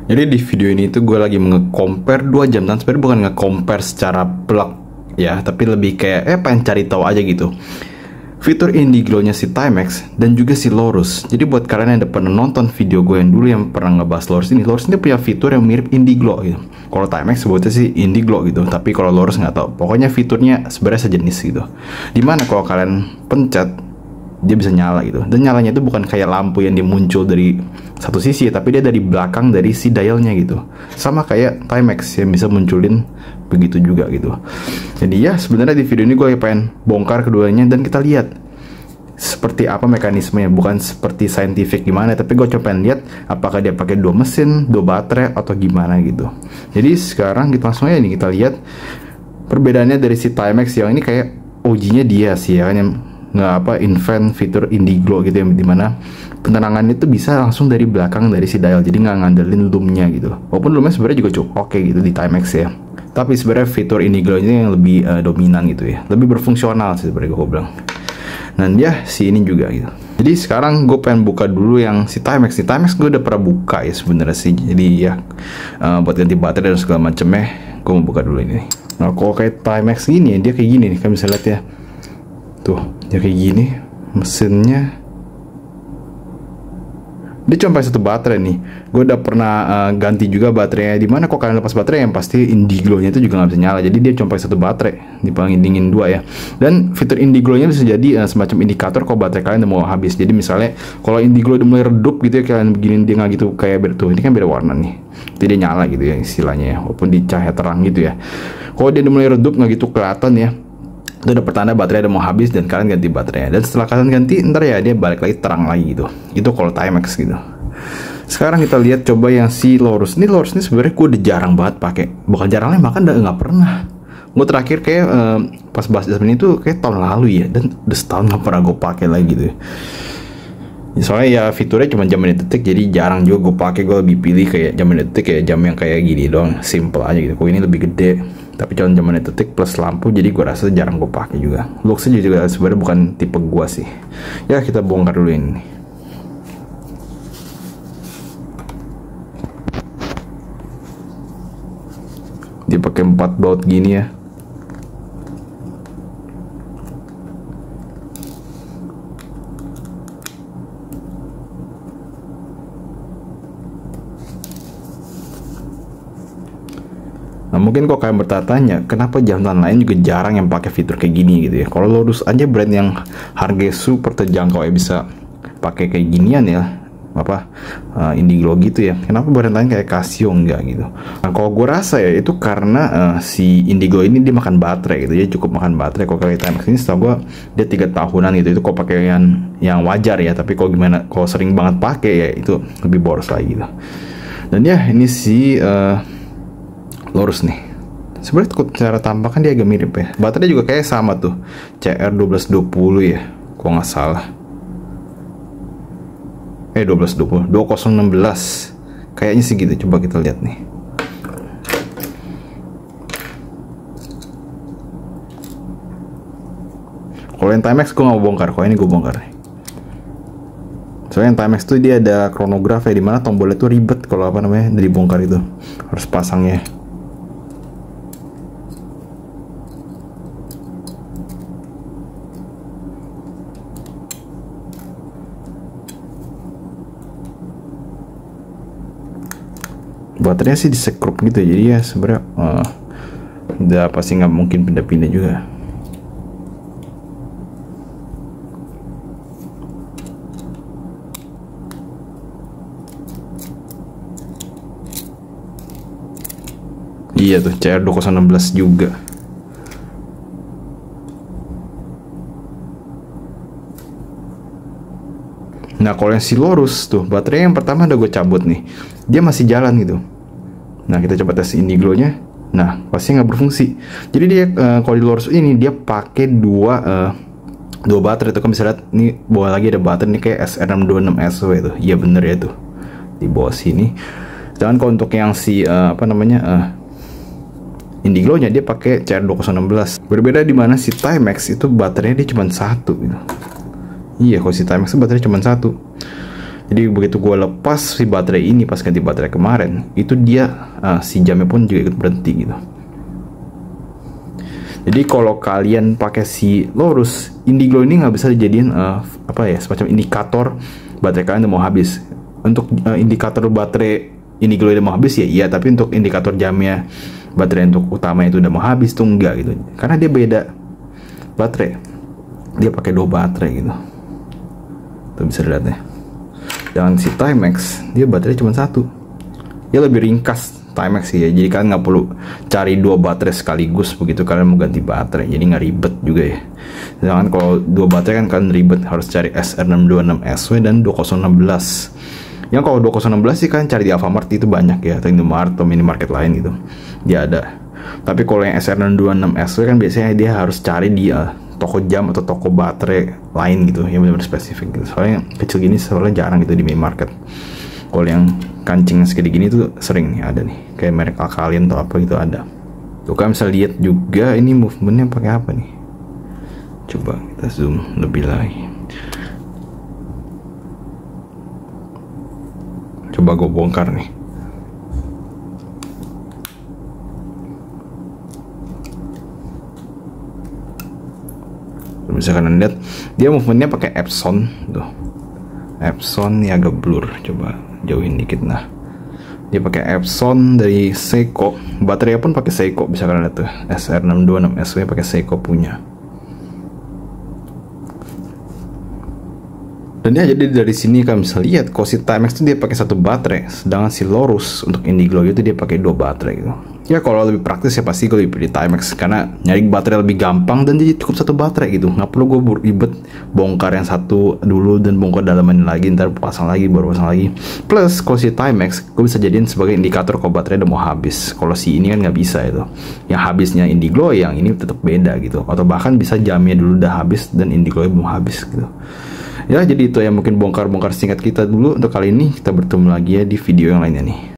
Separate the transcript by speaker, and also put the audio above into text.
Speaker 1: Jadi di video ini tuh gue lagi nge-compare 2 jam dan sebenarnya bukan nge-compare secara plug ya, tapi lebih kayak pengen cari tahu aja gitu fitur Indiglo-nya si Timex dan juga si Lorus. Jadi buat kalian yang udah pernah nonton video gue yang dulu yang pernah ngebahas Lorus ini punya fitur yang mirip Indiglo gitu. Kalau Timex sebutnya sih Indiglo gitu, tapi kalau Lorus nggak tahu. Pokoknya fiturnya sebenarnya sejenis gitu. Dimana kalau kalian pencet dia bisa nyala gitu, dan nyalanya itu bukan kayak lampu yang dimuncul dari satu sisi, tapi dia dari belakang dari si dialnya gitu, sama kayak Timex yang bisa munculin begitu juga gitu. Jadi ya sebenarnya di video ini gue pengen bongkar keduanya dan kita lihat seperti apa mekanismenya, bukan seperti scientific gimana, tapi gue coba pengen lihat apakah dia pakai 2 mesin, 2 baterai atau gimana gitu. Jadi sekarang kita langsung aja nih kita lihat perbedaannya dari si Timex yang ini kayak OG-nya dia sih ya kan, yang invent fitur Indiglo gitu, yang dimana penerangan itu bisa langsung dari belakang dari si dial, jadi nggak ngandelin loom-nya gitu. Walaupun loom-nya sebenarnya juga cukup oke gitu di Timex ya, tapi sebenarnya fitur Indiglo ini yang lebih dominan gitu ya, lebih berfungsional sih sebenarnya gue bilang. Dan dia si ini juga gitu. Jadi sekarang gue pengen buka dulu yang si Timex. Si Timex gue udah pernah buka ya sebenarnya sih. Jadi ya buat ganti baterai dan segala macamnya gue mau buka dulu ini. Nah kalau kayak Timex gini ya, dia kayak gini nih, kalian bisa lihat ya. Tuh, dia kayak gini, mesinnya dia cuma pakai 1 baterai nih. Gue udah pernah ganti juga baterainya. Dimana kok kalian lepas baterai yang pasti Indiglo-nya itu juga nggak bisa nyala. Jadi dia cuma pakai 1 baterai, dibandingin 2 ya. Dan fitur Indiglo-nya bisa jadi semacam indikator kalau baterai kalian udah mau habis. Jadi misalnya kalau Indiglo udah mulai redup gitu ya, kalian begini dia nggak gitu kayak tuh. Ini kan beda warna nih. Jadi dia nyala gitu ya istilahnya ya, walaupun di cahaya terang gitu ya. Kalau dia udah mulai redup nggak gitu kelihatan ya, itu udah pertanda baterai udah mau habis dan kalian ganti baterainya. Dan setelah kalian ganti, ntar ya dia balik lagi terang lagi gitu. Itu kalau Timex gitu. Sekarang kita lihat coba yang si Lorus. Ini Lorus ini sebenarnya gue udah jarang banget pakai. Bukan jarang lah, bahkan udah nggak pernah. Gue terakhir kayak pas bahas ini tuh kayak tahun lalu ya, dan udah setahun nggak pernah gue pakai lagi gitu. Soalnya ya fiturnya cuma jam menit detik, jadi jarang juga gue pakai. Gue lebih pilih kayak jam menit detik, kayak jam yang kayak gini doang, simple aja gitu. Kok ini lebih gede, tapi cuma jam menit detik plus lampu, jadi gue rasa jarang gue pakai juga. Looksnya juga sebenarnya bukan tipe gue sih. Ya kita bongkar dulu ini. Dia pakai 4 baut gini ya. Nah mungkin kok kalian bertanya kenapa jam tangan lain juga jarang yang pakai fitur kayak gini gitu ya. Kalau Lorus aja brand yang harga super terjangkau ya bisa pakai kayak ginian ya, Indiglo gitu ya. Kenapa brand lain kayak Casio enggak gitu? Nah kalau gue rasa ya itu karena si Indiglo ini dia makan baterai gitu, dia cukup makan baterai. Kalau kayak Timex ini setahu gue dia 3 tahunan gitu, itu kok pakai yang wajar ya. Tapi kalau gimana kalau sering banget pakai ya itu lebih boros lagi gitu. Dan ya ini si Lorus nih, sebenarnya cara tampakan dia agak mirip ya. Baterai juga kayak sama tuh, CR1220 ya, kok nggak salah. 2016 kayaknya sih gitu. Coba kita lihat nih. Kalau yang Timex gue nggak mau bongkar, kalau ini gue bongkar nih. Soalnya yang Timex tuh dia ada kronograf ya, dimana tombolnya tuh ribet kalau dari bongkar itu, harus pasangnya. Baterainya sih disekrup gitu, jadi ya sebenarnya udah pasti nggak mungkin pindah-pindah juga. Iya tuh CR2016 juga. Nah kalau yang si Lorus tuh baterai yang pertama udah gue cabut nih, dia masih jalan gitu. Nah kita coba tes Indiglo-nya. Nah pasti nggak berfungsi. Jadi dia kalau di Lorus ini dia pakai dua baterai tuh. Kan bisa lihat nih bawah lagi ada baterai nih kayak SR626SW itu. Iya bener ya tuh di bawah sini. Sedangkan kalau untuk yang si Indiglo-nya dia pakai CR2016. Berbeda di mana si Timex itu baterainya dia cuma 1 gitu. Iya, kalau si Timex baterainya cuma 1. Jadi begitu gue lepas si baterai ini pas ganti baterai kemarin, itu dia si jamnya pun juga ikut berhenti gitu. Jadi kalau kalian pakai si Lorus, Indiglo ini nggak bisa dijadiin semacam indikator baterai kalian udah mau habis. Untuk indikator baterai Indiglo udah mau habis ya iya, tapi untuk indikator jamnya baterai untuk utama itu udah mau habis tuh enggak gitu. Karena dia beda baterai, dia pakai 2 baterai gitu. Tuh bisa dilihat ya. Dengan si Timex dia baterai cuma 1. Dia lebih ringkas Timex sih ya. Jadi kalian nggak perlu cari 2 baterai sekaligus begitu kalian mau ganti baterai. Jadi nggak ribet juga ya. Sedangkan kalau 2 baterai kan kalian ribet, harus cari SR626SW dan 2016. Yang kalau 2016 sih kalian cari di Alfamart itu banyak ya, atau Indomaret atau minimarket lain gitu. Dia ada. Tapi kalau yang SR626SW kan biasanya dia harus cari di toko jam atau toko baterai lain gitu yang benar-benar spesifik gitu. Soalnya kecil gini soalnya jarang gitu di minimarket. Kalau yang kancing segede gini tuh sering nih ada nih, kayak merek Alkaline atau apa gitu ada. Tuh kan bisa lihat juga ini movementnya pakai apa nih. Coba kita zoom lebih lagi. Coba gue bongkar nih. Bisa kalian lihat dia movementnya pakai Epson tuh. Epson ini agak blur, coba jauhin dikit. Nah dia pakai Epson dari Seiko, baterainya pun pakai Seiko, bisa kalian lihat tuh SR626SW pakai Seiko punya. Dan ya jadi dari sini kalian bisa lihat kalau si Timex itu dia pakai 1 baterai, sedangkan si Lorus untuk Indiglo itu dia pakai 2 baterai gitu. Ya kalau lebih praktis ya pasti gue lebih pilih Timex karena nyari baterai lebih gampang dan jadi cukup 1 baterai gitu. Nggak perlu gue ribet bongkar yang satu dulu dan bongkar dalaman lagi, ntar pasang lagi baru pasang lagi. Plus kalau si Timex gue bisa jadiin sebagai indikator kalau baterai udah mau habis. Kalau si ini kan nggak bisa itu. Yang habisnya Indiglo, yang ini tetap beda gitu. Atau bahkan bisa jamnya dulu udah habis dan Indiglo belum habis gitu. Ya jadi itu ya mungkin bongkar-bongkar singkat kita dulu untuk kali ini. Kita bertemu lagi ya di video yang lainnya nih.